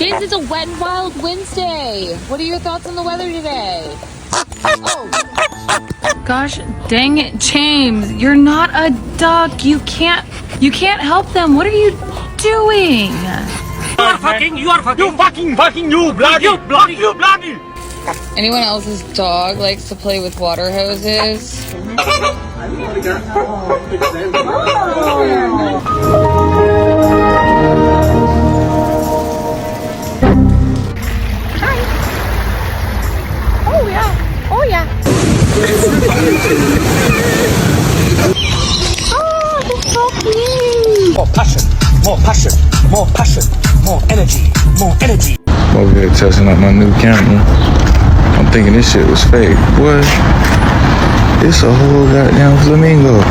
is, it's a wet and wild Wednesday. What are your thoughts on the weather today? Oh. Gosh dang it, James. You're not a duck. You can't help them. What are you doing? You bloody! Anyone else's dog likes to play with water hoses? More passion, more energy. I'm over here testing out my new camera. I'm thinking this shit was fake. What? It's a whole goddamn flamingo.